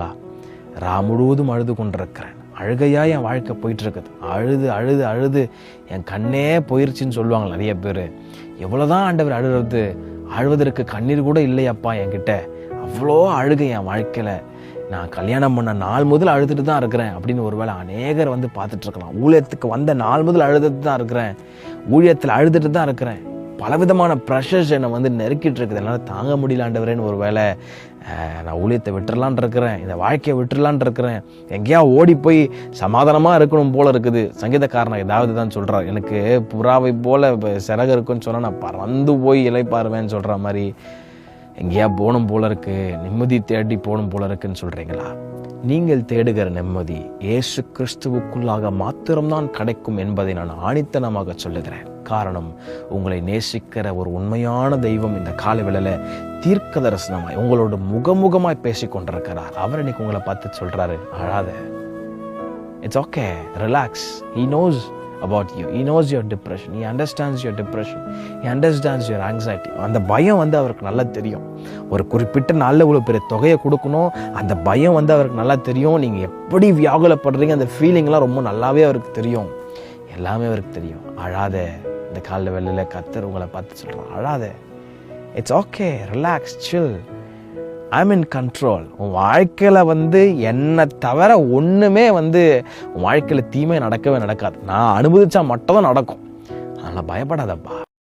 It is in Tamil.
சொல்கிறீங்களா? முழுவதும் அழுது கொண்டிருக்கிறேன், அழுகையாக என் வாழ்க்கை போயிட்டுருக்குது, அழுது அழுது அழுது என் கண்ணே போயிடுச்சின்னு சொல்லுவாங்க நிறைய பேர். எவ்வளோதான் ஆண்டவர் அழுவதற்கு கண்ணீர் கூட இல்லையப்பா என்கிட்ட, அவ்வளோ அழுகை என் வாழ்க்கையில், நான் கல்யாணம் பண்ண நாள் முதல் அழுதுட்டு தான் இருக்கிறேன் அப்படின்னு ஒருவேளை அநேகர் பார்த்துட்ருக்கலாம். ஊழியத்துக்கு வந்த நாள் முதல் அழுதுட்டு தான் இருக்கிறேன், ஊழியத்தில் அழுதுட்டு தான் இருக்கிறேன், பலவிதமான ப்ரெஷர்ஸ் என்னை நெருக்கிட்டு இருக்குது, என்னால் தாங்க முடியல ஆண்டவரேன்னு ஒருவேளை நான் ஊழியத்தை விட்டுறலான் இருக்கிறேன், இந்த வாழ்க்கையை விட்டுறலான் இருக்கிறேன், எங்கேயா ஓடி போய் சமாதானமாக இருக்கணும் போல இருக்குது. சங்கீதக்காரன் ஏதாவது தான் சொல்கிறார், எனக்கு புறாவை போல் சிறகு இருக்குன்னு சொன்னால் நான் பறந்து போய் இலைப்பாருவேன்னு சொல்கிற மாதிரி எங்கேயா போகணும் போல இருக்கு, நிம்மதி தேடி போகணும் போல இருக்குன்னு சொல்கிறீங்களா? நீங்கள் தேடுகிற நிம்மதி இயேசு கிறிஸ்துவுக்குள்ளாக மாத்திரம்தான் கிடைக்கும் என்பதை நான் ஆணித்தனமாக சொல்லுகிறேன். காரணம், உங்களை நேசிக்கிற ஒரு உண்மையான தெய்வம் இந்த காலை வேளையில தீர்க்க தரிசனமாய் உங்களோட முகமுகமாய் பேசி கொண்டிருக்கிறார். அவர் இன்னைக்கு உங்களை பார்த்து சொல்றாரு, அழாத, it's okay, relax. He knows about you. He knows your depression. He understands your depression. He understands your anxiety. அந்த பயம் அவருக்கு நல்லா தெரியும். ஒரு குறிப்பிட்ட நாளில் இவ்வளோ பெரிய தொகையை கொடுக்கணும், அந்த பயம் அவருக்கு நல்லா தெரியும். நீங்கள் எப்படி வியாகுலப்படுறீங்க, அந்த ஃபீலிங்லாம் ரொம்ப நல்லாவே அவருக்கு தெரியும். எல்லாமே அவருக்கு தெரியும். அழாத, இந்த காலைல வேளையில் கர்த்தர் உங்களை பார்த்து சொல்கிறான், அழாத, it's okay, relax, chill, I'm in control. உன் வாழ்க்கையில் என்னை தவிர ஒன்றுமே உன் வாழ்க்கையில் தீமை நடக்கவே நடக்காது. நான் அனுமதிச்சா மட்டும் தான் நடக்கும். அதனால் பயப்படாதப்பா.